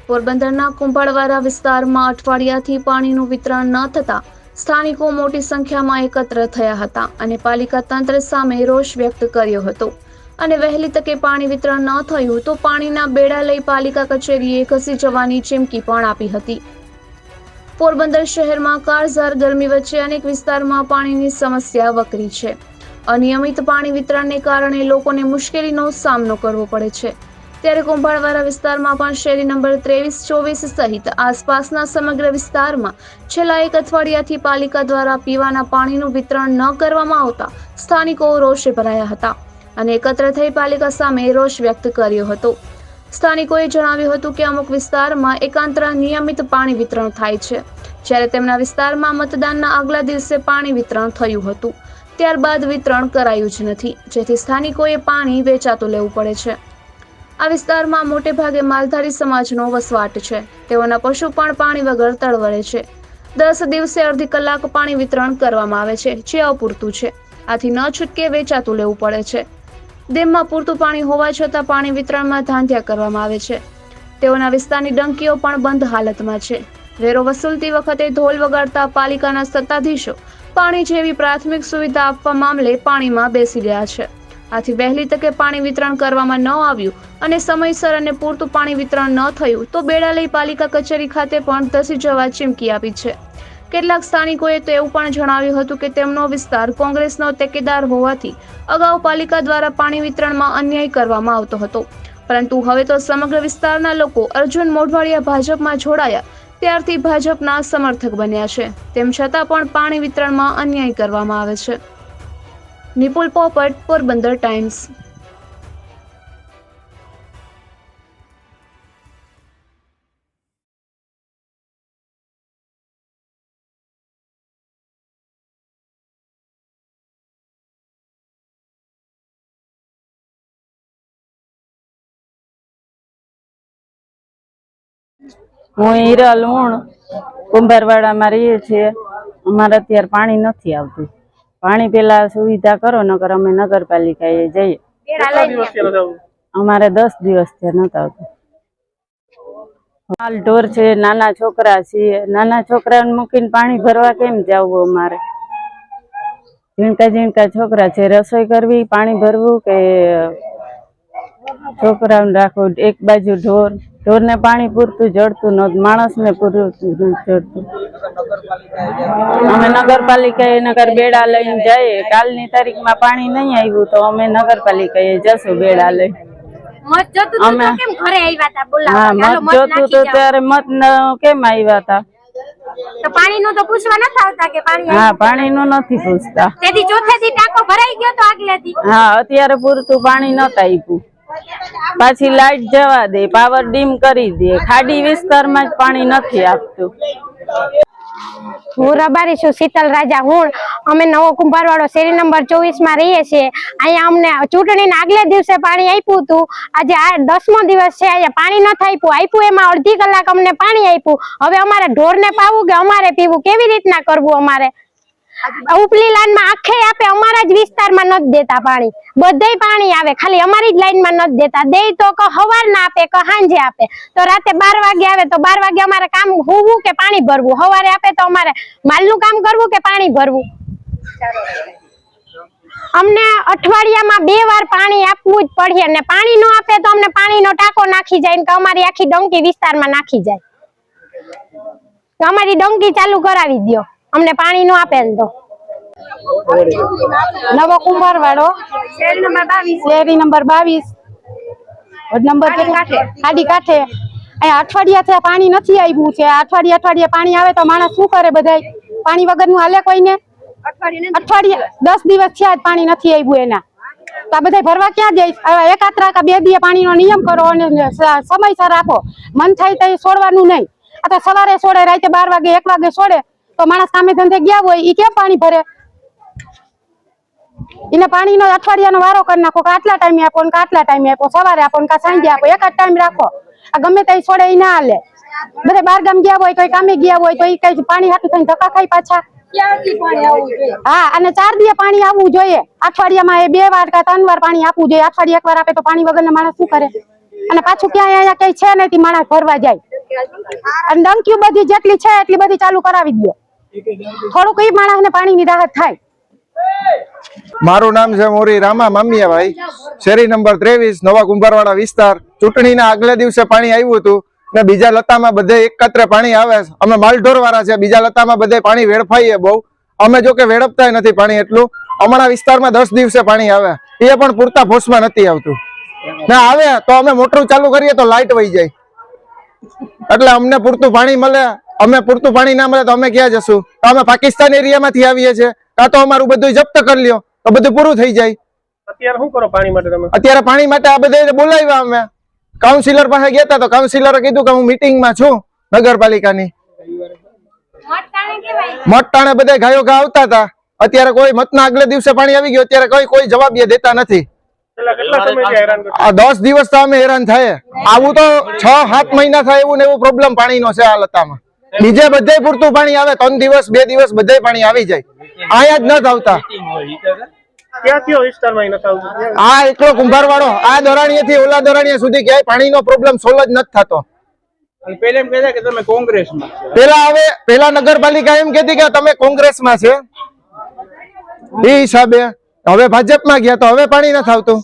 પોરબંદરના કુંભાળવાડા વિસ્તારમાં અઠવાડિયાથી પાણીનું વિતરણ ન થતા સ્થાનિકો મોટી સંખ્યામાં એકત્ર થયા હતા અને પાલિકા તંત્ર સામે રોષ વ્યક્ત કર્યો હતો અને વહેલી તકે પાણી વિતરણ ન થયું તો પાણીના બેડા લઈ પાલિકા કચેરીએ ખસી જવાની ચીમકી પણ આપી હતી। પોરબંદર શહેરમાં કાળઝાળ ગરમી વચ્ચે અનેક વિસ્તારમાં પાણીની સમસ્યા વકરી છે। અનિયમિત પાણી વિતરણને કારણે લોકોને મુશ્કેલીનો સામનો કરવો પડે છે। ત્યારે કુંભાળવાડા વિસ્તારમાં પણ શેરી નંબર 23-24 સહિત આસપાસના સમગ્ર વિસ્તારમાં છેલ્લા એક અઠવાડિયાથી પાલિકા દ્વારા પીવાના પાણીનું વિતરણ ન કરવામાં આવતા સ્થાનિકો રોષે ભરાયા હતા અને એકત્ર થઈ પાલિકા સામે રોષ વ્યક્ત કર્યો હતો। સ્થાનિકોએ જણાવ્યું હતું કે અમુક વિસ્તારમાં એકાંતરા નિયમિત પાણી વિતરણ થાય છે, જ્યારે તેમના વિસ્તારમાં મતદાનના આગલા દિવસે પાણી વિતરણ થયું હતું, ત્યારબાદ વિતરણ કરાયું જ નથી, જેથી સ્થાનિકોએ પાણી વેચાતું લેવું પડે છે। આ વિસ્તારમાં મોટે ભાગે માલધારી સમાજનો વસવાટ છે। તેઓના પશુ પણ પાણી વગર તળવળે છે। 10 દિવસે અડધી કલાક પાણી વિતરણ કરવામાં આવે છે, જે અપૂરતું છે। આથી ન છૂટકે વેચાતું લેવું પડે છે। ડેમમાં પૂરતું પાણી હોવા છતાં પાણી વિતરણમાં ધાંધિયા કરવામાં આવે છે। તેઓના વિસ્તારની ડંકીઓ પણ બંધ હાલતમાં છે। વેરો વસૂલતી વખતે ઢોલ વગાડતા પાલિકાના સત્તાધીશો પાણી જેવી પ્રાથમિક સુવિધા આપવા મામલે પાણીમાં બેસી ગયા છે। આથી વહેલી તકે પાણી વિતરણ કરવામાં ન આવ્યું અને સમયસર અને પૂરતું પાણી વિતરણ ન થયું તો બેડા લઈ પાલિકા કચેરી ખાતે પણ ધસી જવા ચીમકી આપી છે। કેટલાક સ્થાનિકોએ તો એવું પણ જણાવ્યું હતું કે તેમનો વિસ્તાર કોંગ્રેસનો ટેકેદાર હોવાથી અગાઉ પાલિકા દ્વારા પાણી વિતરણમાં અન્યાય કરવામાં આવતો હતો, પરંતુ હવે તો સમગ્ર વિસ્તારના લોકો અર્જુન મોઢવાડિયા ભાજપમાં જોડાયા ત્યારથી ભાજપના સમર્થક બન્યા છે। તેમ છતાં પણ પાણી વિતરણમાં અન્યાય કરવામાં આવે છે। નિપુલ પોપટ, પોરબંદર ટાઈમ્સ। હું હીરા લુણ કુંભારવાડામાં રહીએ છીએ। અમારે અત્યારે પાણી નથી આવતું। પાણી પેલા સુવિધા કરો, નકર અમે નગરપાલિકાએ જઈએ। અમારે 10 દિવસથી નથી આવતું। માલ ઢોર છે, નાના છોકરા છે, નાના છોકરાને મૂકીને પાણી ભરવા કેમ જવું? અમારે ઝીણકા ઝીણકા છોકરા છે, રસોઈ કરવી, પાણી ભરવું કે છોકરાઓને રાખવું? એક બાજુ ઢોરને પાણી પૂરતું જડતું નહોતું, માણસને પૂરતું જડતું। અમે નગરપાલિકાએ નગર બેડા લઈને જઈએ। કાલની તારીખમાં પાણી નહીં આવ્યું તો અમે નગરપાલિકાએ જશું બેડા લઈ। મત જોતું તો ત્યારે મત કેમ આવ્યા હતા? પાણીનું તો પૂછવા નથી આવતા કે પાણી? હા, પાણીનું નથી પૂછતા। તેથી ચોથેથી ટાંકો ભરાઈ ગયો તો આગલેથી? હા, અત્યારે પૂરતું પાણી નહોતું આપ્યું। પાછી લાઈટ જવા દે, પાવર ડીમ કરી દે। ખાડી વિસ્તારમાં જ પાણી નથી આપતું। હું રબારી છું, શીતલ રાજા હું। અમે નવો કુંભારવાડો શેરી નંબર 24 માં રહીએ છીએ। અહીંયા અમને ચૂંટણીના આગલે દિવસે પાણી આપ્યું હતું। આજે આ 10મો દિવસ છે, અહીંયા પાણી નથી આપ્યું। એમાં અડધી કલાક અમને પાણી આપ્યું। હવે અમારે ઢોરને પાવું કે અમારે પીવું? કેવી રીતના કરવું? અમારે ઉપલી લાઈનમાં આખે આપે, અમારા જ વિસ્તારમાં નથી દેતા પાણી। બધેય પાણી આવે, ખાલી અમારી જ લાઈનમાં નથી દેતા। દે તો કે સવારના આપે કે સાંજે આપે। તો રાતે 12 વાગે આવે તો 12 વાગે અમારે કામ હોવું કે પાણી ભરવું? સવારે આપે તો અમારે માલનું કામ કરવું કે પાણી ભરવું? અમને અઠવાડિયામાં 2 વાર પાણી આપવું જ પડે, ને પાણી ન આપે તો અમને પાણીનો ટાંકો નાખી જાય ને અમારી આખી ડંકી વિસ્તારમાં નાખી જાય। તો અમારી ડંકી ચાલુ કરાવી દો, અમને પાણી નો આપે તો। નવો કુંભારવાડો શેરી નંબર 22 ખાડી કાંઠે। અહીંયા અઠવાડિયાથી પાણી નથી આવ્યું છે। અઠવાડિયે પાણી આવે તો માણસ શું કરે? બધાય પાણી વગરનું હાલે કોઈને? અઠવાડિયે 10 દિવસ થયા પાણી નથી આવ્યું એના, તો આ બધા ભરવા ક્યાં જાય? એકાત્રા કે 2 દિવસ પાણીનો નિયમ કરો અને સમયસર આપો। મન થાય તો છોડવાનું નહીં। આ તો સવારે છોડે, રાતે 12 વાગે 1 વાગે છોડે, તો માણસ કામે ધંધે ગયા હોય એ કેમ પાણી ભરે? એને પાણીનો અઠવાડિયાનો વારો કરી નાખો કે આટલા ટાઈમે આપો ને આટલા ટાઈમે આપો, સવારે આપો ને સાંજે આપો, એક જ ટાઈમ રાખો। આ ગમે તે છોડે એ ના હાલે। બધા બહાર ગામ ગયા હોય, કોઈ કામે ગયા હોય તો એ કઈ પાણી હાટું થઈને ધક્કા ખાઈ પાછા। હા, અને 4 દિવસ પાણી આવવું જોઈએ। અઠવાડિયામાં 2 વાર કે 3 વાર પાણી આપવું જોઈએ। અઠવાડિયે 1 વાર આપે તો પાણી વગરના માણસ શું કરે? અને પાછું ક્યાંય અહીંયા કઈ છે નહીં, માણસ ભરવા જાય। અને ડંકીઓ બધી જેટલી છે એટલી બધી ચાલુ કરાવી દો, થોડુંક ઈ માણસને પાણીની રાહત થાય. મારું નામ છે મોરી રામા મામિયાભાઈ, શેરી નંબર 23, નવા કુંભારવાડા વિસ્તાર. ચૂંટણીના આગલા દિવસે પાણી આવ્યું હતું ને બીજા લતામાં બધે એકત્ર પાણી આવે છે. અમે માલઢોર વાળા છે, બીજા લતામાં બધે પાણી વેડફાઈએ બહુ. અમે જો કે વેડફતા નથી પાણી એટલું. અમારા વિસ્તારમાં 10 દિવસે પાણી આવે, એ પણ પૂરતા ફોર્સમાં નથી આવતું ને આવે તો અમે મોટર ચાલુ કરીએ તો લાઇટ વહી જાય. એટલે અમને પૂરતું પાણી મળે, અમે પૂરતું પાણી ના મળે તો અમે ક્યાં જશું? તો અમે પાકિસ્તાન એરિયામાંથી આવીએ છીએ, કાં તો અમારું બધું જપ્ત કરી લ્યો તો બધું પૂરું થઈ જાય. અત્યારે શું કરો પાણી માટે તમે? અત્યારે પાણી માટે આ બધા બોલાવ્યા અમે, કાઉન્સિલર પાસે ગયા હતા તો કાઉન્સિલરે કીધું કે હું મીટિંગમાં છું નગરપાલિકાની. મતટાણે બધા ગાયો ઘા આવતા હતા, અત્યારે કોઈ મતના આગલે દિવસે પાણી આવી ગયું, અત્યારે કોઈ જવાબ દેતા નથી. કેટલા સમયથી હેરાન કરો? આ 10 દિવસ તો અમે હેરાન થાય. આવું તો 6-7 મહિના થાય એવું ને એવું પ્રોબ્લેમ પાણીનો છે આ લતામાં. બીજે બધે પૂરતું પાણી આવે, 3 દિવસ 2 દિવસ બધે પાણી આવી જાય, અહીંયા જ નથી આવતા. ક્યાં કયો વિસ્તારમાં નથી આવતું? આ એટલો કુંભારવાડો, આ દોરાણીયા થી ઓલા દોરાણીયા સુધી ક્યાંય પાણીનો પ્રોબ્લેમ સોલ્વ જ નથી થતો. પેલા એમ કહેતા કે તમે કોંગ્રેસમાં છો. પેલા નગરપાલિકા એમ કહેતી કે તમે કોંગ્રેસમાં છે, એ હિસાબે હવે ભાજપમાં ગયા તો હવે પાણી નથી આવતું.